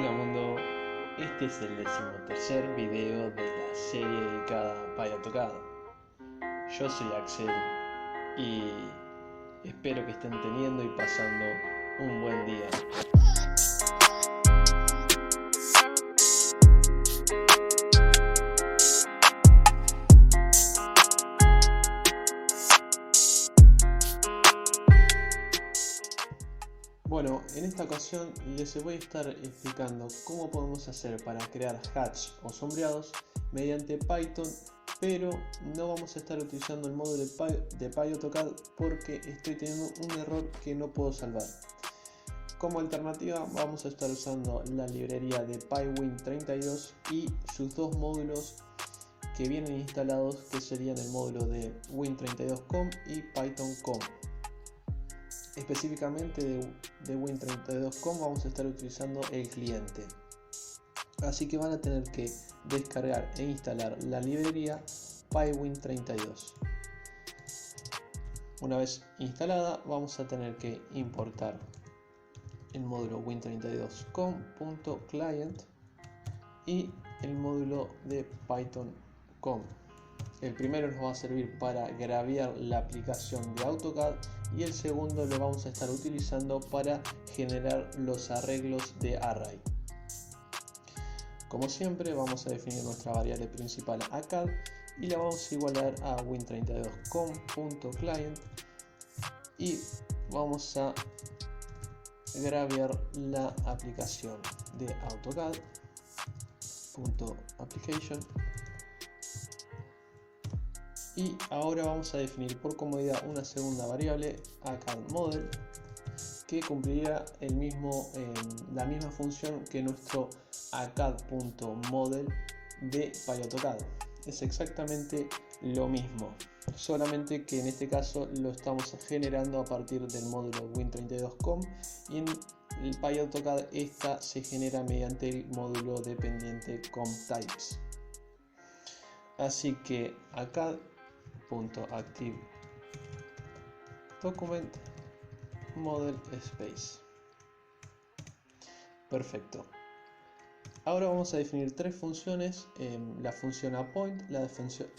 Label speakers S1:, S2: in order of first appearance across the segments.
S1: Hola mundo, este es el 13º video de la serie dedicada a PyAutoCAD. Yo soy Axel y espero que estén teniendo y pasando un buen día. Bueno, en esta ocasión les voy a estar explicando cómo podemos hacer para crear hatch o sombreados mediante Python, pero no vamos a estar utilizando el módulo de PyAutoCAD porque estoy teniendo un error que no puedo salvar. Como alternativa vamos a estar usando la librería de PyWin32 y sus dos módulos que vienen instalados, que serían el módulo de Win32com y Python.com. Específicamente de Win32com vamos a estar utilizando el cliente, así que van a tener que descargar e instalar la librería PyWin32. Una vez instalada vamos a tener que importar el módulo win32com.client y el módulo de Python.com. El primero nos va a servir para grabear la aplicación de AutoCAD y el segundo lo vamos a estar utilizando para generar los arreglos de array. Como siempre vamos a definir nuestra variable principal ACAD y la vamos a igualar a win32com.client y vamos a grabear la aplicación de AutoCAD.application. Y ahora vamos a definir por comodidad una segunda variable, ACADModel, que cumplirá la misma función que nuestro ACAD.model de PyAutoCAD. Es exactamente lo mismo, solamente que en este caso lo estamos generando a partir del módulo Win32com y en el PyAutoCAD esta se genera mediante el módulo dependiente ComTypes. Así que ACAD.active document model space. Perfecto. Ahora vamos a definir tres funciones: la función aPoint, la función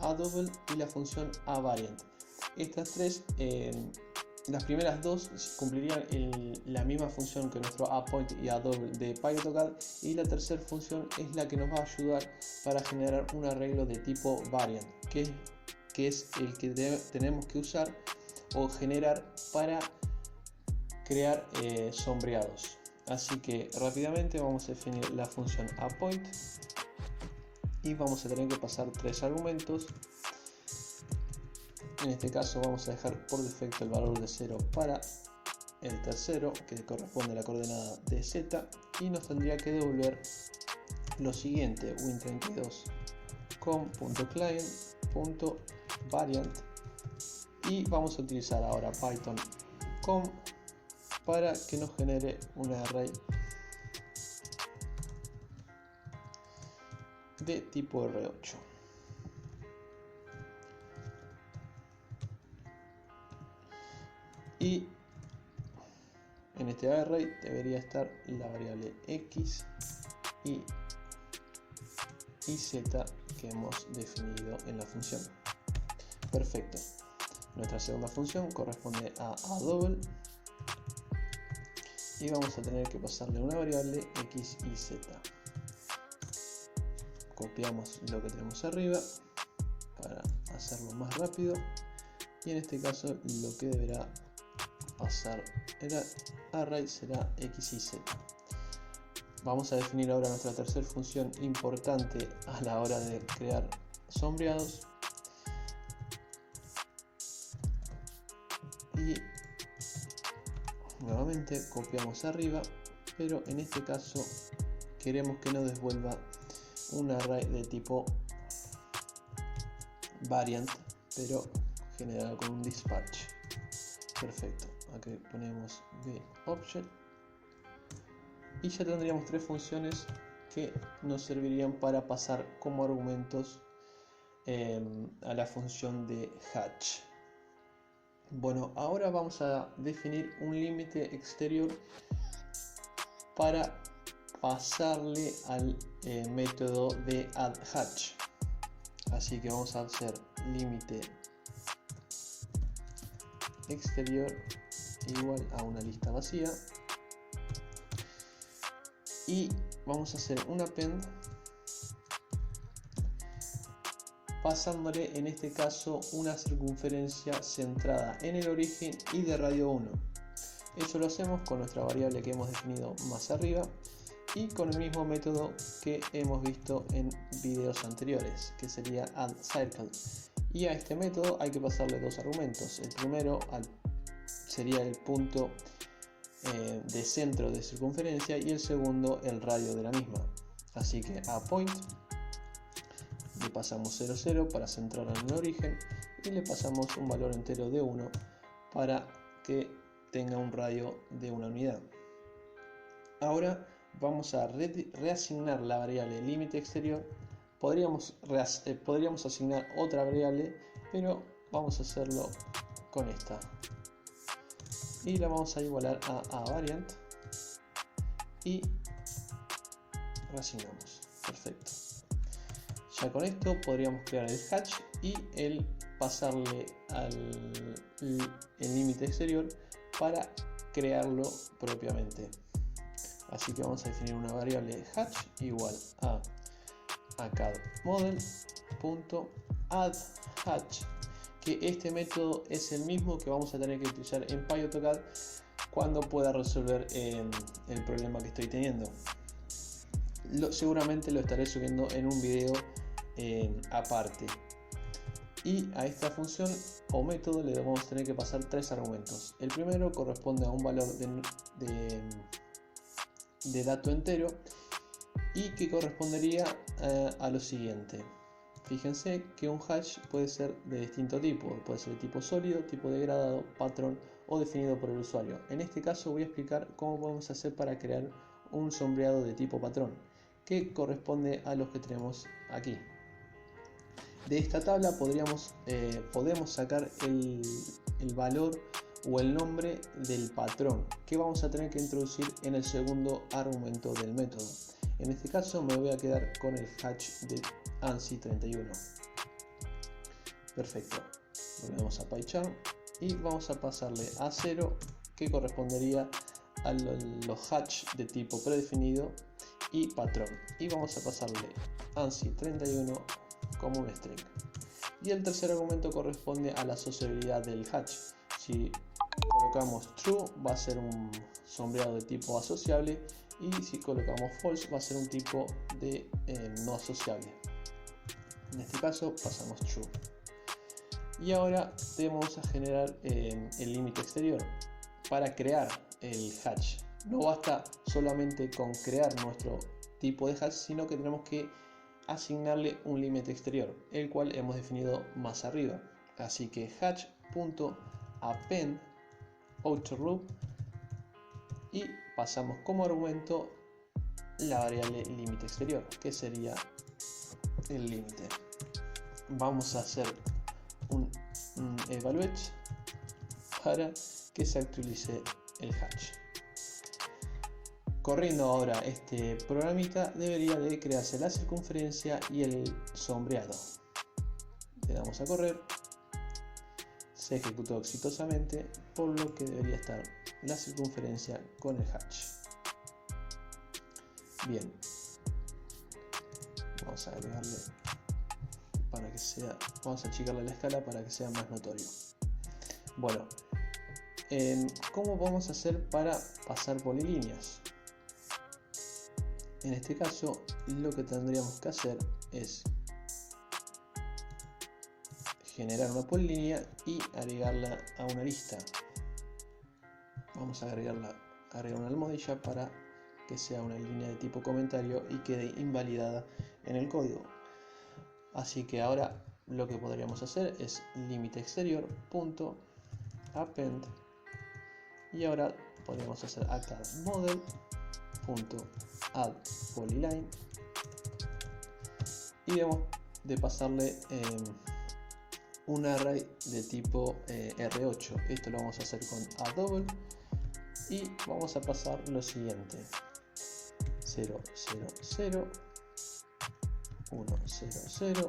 S1: aDouble y la función aVariant. Estas tres, las primeras dos cumplirían la misma función que nuestro aPoint y aDouble de PyAutoCAD, y la tercera función es la que nos va a ayudar para generar un arreglo de tipo variant, que es el que tenemos que usar o generar para crear sombreados. Así que rápidamente vamos a definir la función aPoint y vamos a tener que pasar tres argumentos. En este caso vamos a dejar por defecto el valor de 0 para el tercero, que corresponde a la coordenada de z, y nos tendría que devolver lo siguiente: win32com.client.variant, y vamos a utilizar ahora Python.com para que nos genere un array de tipo R8. Y en este array debería estar la variable x y z que hemos definido en la función. Perfecto. Nuestra segunda función corresponde a aDouble y vamos a tener que pasarle una variable x y z. Copiamos lo que tenemos arriba para hacerlo más rápido, y en este caso lo que deberá pasar el array será x y z. Vamos a definir ahora nuestra tercera función importante a la hora de crear sombreados, y nuevamente copiamos arriba, pero en este caso queremos que nos devuelva un array de tipo variant, pero generado con un dispatch. Perfecto. Aquí ponemos object y ya tendríamos tres funciones que nos servirían para pasar como argumentos a la función de hatch. Bueno, ahora vamos a definir un límite exterior para pasarle al método de addHatch. Así que vamos a hacer límite exterior igual a una lista vacía y vamos a hacer un append pasándole en este caso una circunferencia centrada en el origen y de radio 1. Eso lo hacemos con nuestra variable que hemos definido más arriba y con el mismo método que hemos visto en videos anteriores, que sería addCircle. Y a este método hay que pasarle dos argumentos. El primero sería el punto de centro de circunferencia y el segundo el radio de la misma. Así que a point le pasamos 0, 0 para centrar en el origen y le pasamos un valor entero de 1 para que tenga un radio de una unidad. Ahora vamos a reasignar la variable límite exterior. Podríamos asignar otra variable, pero vamos a hacerlo con esta y la vamos a igualar a variant y reasignamos. Perfecto. Ya con esto podríamos crear el hatch y el pasarle el límite exterior para crearlo propiamente. Así que vamos a definir una variable hatch igual a accadModel.addHatch, que este método es el mismo que vamos a tener que utilizar en PyAutoCAD cuando pueda resolver el problema que estoy teniendo. Seguramente lo estaré subiendo en un video aparte. Y a esta función o método le vamos a tener que pasar tres argumentos. El primero corresponde a un valor de dato entero y que correspondería a lo siguiente. Fíjense que un hash puede ser de distinto tipo, puede ser de tipo sólido, tipo degradado, patrón o definido por el usuario. En este caso voy a explicar cómo podemos hacer para crear un sombreado de tipo patrón, que corresponde a los que tenemos aquí. De esta tabla podemos sacar el valor o el nombre del patrón que vamos a tener que introducir en el segundo argumento del método. En este caso me voy a quedar con el hatch de ANSI31. Perfecto. Volvemos a PyCharm y vamos a pasarle a 0, que correspondería a los hatch de tipo predefinido y patrón. Y vamos a pasarle ANSI31 como un string. Y el tercer argumento corresponde a la asociabilidad del hatch. Si colocamos true va a ser un sombreado de tipo asociable y si colocamos false va a ser un tipo de no asociable. En este caso pasamos true. Y ahora debemos generar el límite exterior para crear el hatch. No basta solamente con crear nuestro tipo de hatch, sino que tenemos que asignarle un límite exterior, el cual hemos definido más arriba. Así que hatch.append outer loop y pasamos como argumento la variable límite exterior, que sería el límite. Vamos a hacer un evaluate para que se actualice el hatch. Corriendo ahora este programita, debería de crearse la circunferencia y el sombreado. Le damos a correr, se ejecutó exitosamente, por lo que debería estar la circunferencia con el hatch. Bien, vamos a agregarle para que sea, vamos a achicarle la escala para que sea más notorio. Bueno, ¿cómo vamos a hacer para pasar polilíneas? En este caso, lo que tendríamos que hacer es generar una polilínea y agregarla a una lista. Vamos a agregar una almohadilla para que sea una línea de tipo comentario y quede invalidada en el código. Así que ahora lo que podríamos hacer es límite exterior punto append y ahora podríamos hacer acá model punto add polyline y debemos de pasarle un array de tipo R8. Esto lo vamos a hacer con add double y vamos a pasar lo siguiente: 0, 0, 0, 1, 0, 0,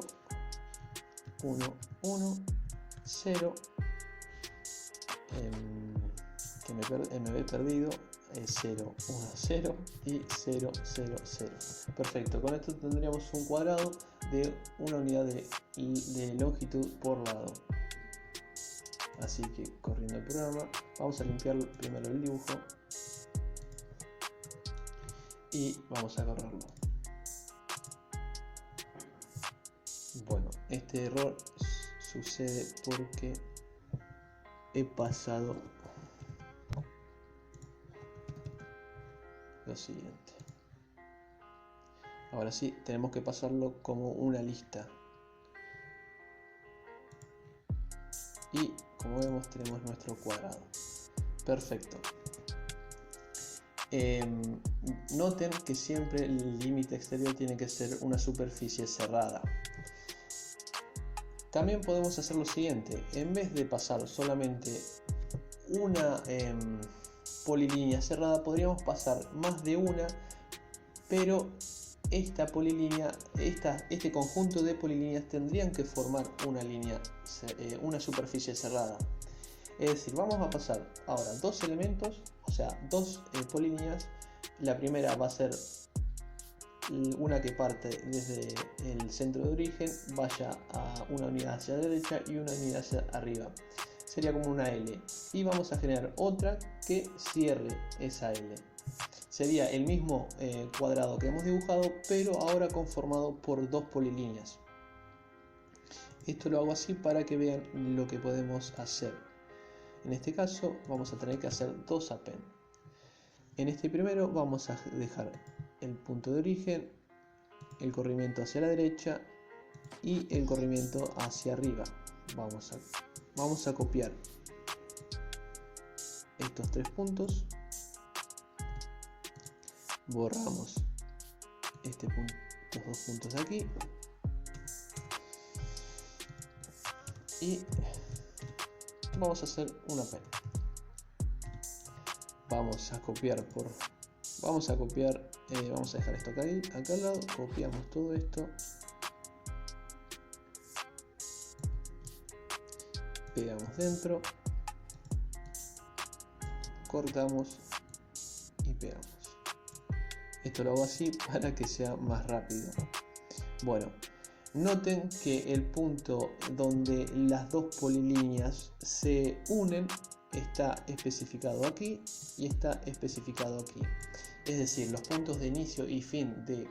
S1: 1, 1, 0, que me he perdido, 0, 1, 0 y 0, 0, 0. Perfecto, con esto tendríamos un cuadrado de una unidad de longitud por lado. Así que corriendo el programa, vamos a limpiar primero el dibujo y vamos a correrlo. Bueno, este error sucede porque he pasado lo siguiente. Ahora sí, tenemos que pasarlo como una lista. Y como vemos, tenemos nuestro cuadrado. Perfecto. Noten que siempre el límite exterior tiene que ser una superficie cerrada. También podemos hacer lo siguiente. En vez de pasar solamente una polilínea cerrada, podríamos pasar más de una, pero esta polilínea, este conjunto de polilíneas tendrían que formar una línea, una superficie cerrada. Es decir, vamos a pasar ahora dos elementos, o sea, dos polilíneas. La primera va a ser una que parte desde el centro de origen, vaya a una unidad hacia la derecha y una unidad hacia arriba. Sería como una L. Y vamos a generar otra que cierre esa L. Sería el mismo cuadrado que hemos dibujado, pero ahora conformado por dos polilíneas. Esto lo hago así para que vean lo que podemos hacer. En este caso vamos a tener que hacer dos append. En este primero vamos a dejar el punto de origen, el corrimiento hacia la derecha y el corrimiento hacia arriba. Vamos a copiar estos tres puntos. Borramos estos dos puntos de aquí y vamos a hacer una append. Vamos a dejar esto acá al lado, copiamos todo esto, pegamos dentro, cortamos y pegamos. Esto lo hago así para que sea más rápido. Bueno, noten que el punto donde las dos polilíneas se unen está especificado aquí y está especificado aquí. Es decir, los puntos de inicio y fin de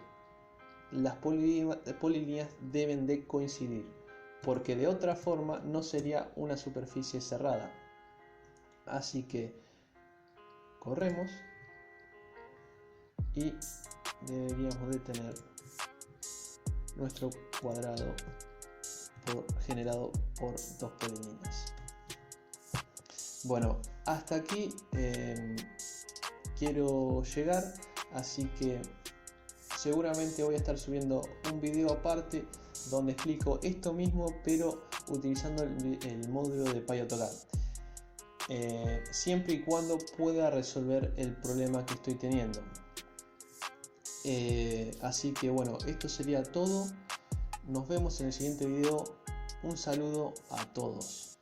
S1: las polilíneas deben de coincidir, porque de otra forma no sería una superficie cerrada. Así que corremos y deberíamos de tener nuestro cuadrado generado por dos polilíneas. Bueno, hasta aquí quiero llegar, así que seguramente voy a estar subiendo un video aparte donde explico esto mismo, pero utilizando el módulo de PyAutoCAD, siempre y cuando pueda resolver el problema que estoy teniendo. Así que bueno, esto sería todo. Nos vemos en el siguiente video. Un saludo a todos.